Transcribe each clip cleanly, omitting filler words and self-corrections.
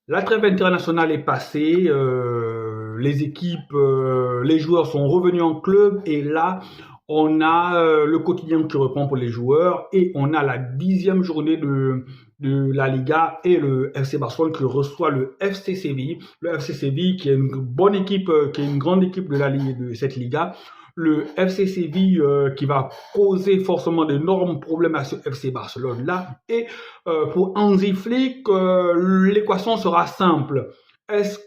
La trêve internationale est passée, les équipes, les joueurs sont revenus en club et là, on a le quotidien qui reprend pour les joueurs et on a la 10e journée de la Liga et le FC Barcelone qui reçoit le FC Séville. Le FC Séville qui est une bonne équipe, qui est une grande équipe de la Ligue, de cette Liga. Le FC Séville qui va causer forcément d'énormes problèmes à ce FC Barcelone-là. Et pour Hansi Flick, l'équation sera simple. Est-ce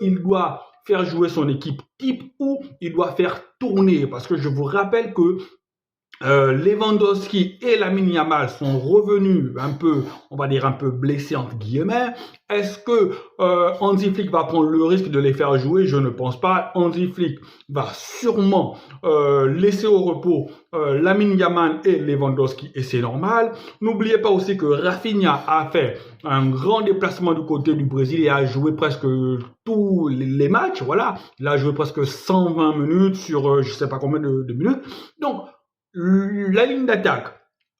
qu'il doit faire jouer son équipe type ou il doit faire tourner? Parce que je vous rappelle que Lewandowski et Lamine Yamal sont revenus un peu, on va dire un peu blessés entre guillemets. Est-ce que Hansi Flick va prendre le risque de les faire jouer? Je ne pense pas. Hansi Flick va sûrement laisser au repos Lamine Yamal et Lewandowski et c'est normal. N'oubliez pas aussi que Rafinha a fait un grand déplacement du côté du Brésil et a joué presque tous les matchs. Voilà, il a joué presque 120 minutes sur je sais pas combien de minutes. Donc la ligne d'attaque,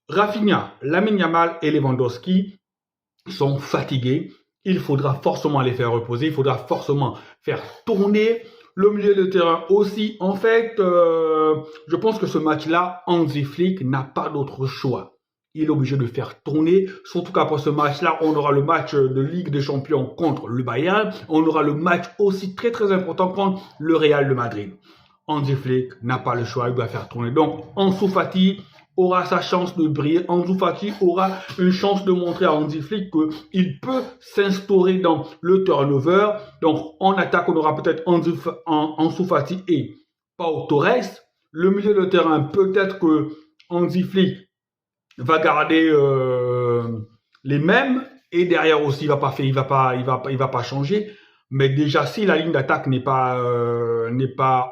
Rafinha, Lamine Yamal et Lewandowski sont fatigués. Il faudra forcément les faire reposer. Il faudra forcément faire tourner le milieu de terrain aussi. En fait, je pense que ce match-là, Hansi Flick n'a pas d'autre choix. Il est obligé de faire tourner, surtout qu'après ce match-là, on aura le match de Ligue des Champions contre le Bayern. On aura le match aussi très très important contre le Real de Madrid. Hansi Flick n'a pas le choix, il doit faire tourner. Donc, Ansu Fati aura sa chance de briller. Ansu Fati aura une chance de montrer à Hansi Flick qu'il peut s'instaurer dans le turnover. Donc, en attaque, on aura peut-être Ansu Fati et Pau Torres. Le milieu de terrain, peut-être que Hansi Flick va garder les mêmes. Et derrière aussi, il va pas changer. Mais déjà, si la ligne d'attaque n'est pas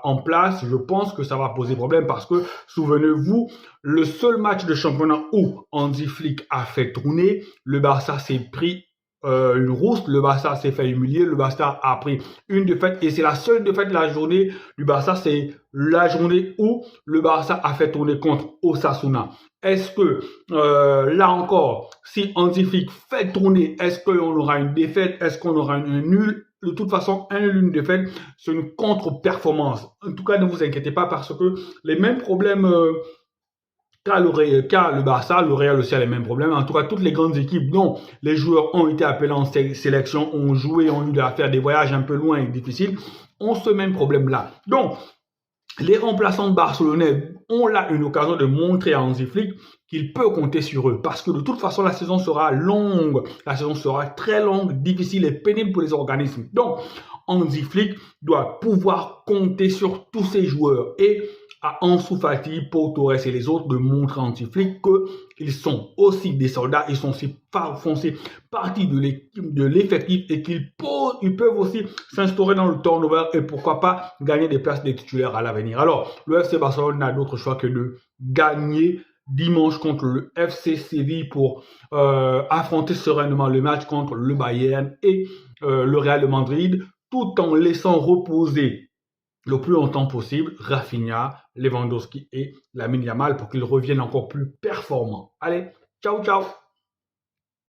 en place, je pense que ça va poser problème parce que, souvenez-vous, le seul match de championnat où Hansi Flick a fait tourner, le Barça s'est pris une rousse, le Barça s'est fait humilier, le Barça a pris une défaite et c'est la seule défaite de la journée du Barça, c'est la journée où le Barça a fait tourner contre Osasuna. Est-ce que là encore, si Hansi Flick fait tourner, est-ce qu'on aura une défaite, est-ce qu'on aura un nul? De toute façon, un nul, une défaite, c'est une contre-performance. En tout cas, ne vous inquiétez pas parce que les mêmes problèmes qu'a le Barça, le Real aussi a les mêmes problèmes. En tout cas, toutes les grandes équipes dont les joueurs ont été appelés en sélection, ont joué, ont eu à faire des voyages un peu loin et difficiles, ont ce même problème-là. Donc, les remplaçants barcelonais ont là une occasion de montrer à Hansi Flick qu'il peut compter sur eux. Parce que de toute façon, la saison sera longue. La saison sera très longue, difficile et pénible pour les organismes. Donc, Hansi Flick doit pouvoir compter sur tous ses joueurs. Et à Ansu Fati, Pau Torres et les autres de montrer à Hansi Flick qu'ils sont aussi des soldats, ils sont aussi partie de l'effectif et qu'ils peuvent aussi s'instaurer dans le turnover et pourquoi pas gagner des places des titulaires à l'avenir. Alors, le FC Barcelone n'a d'autre choix que de gagner dimanche contre le FC Séville pour affronter sereinement le match contre le Bayern et le Real de Madrid, tout en laissant reposer le plus longtemps possible Rafinha, Lewandowski et Lamine Yamal pour qu'ils reviennent encore plus performants. Allez, ciao ciao!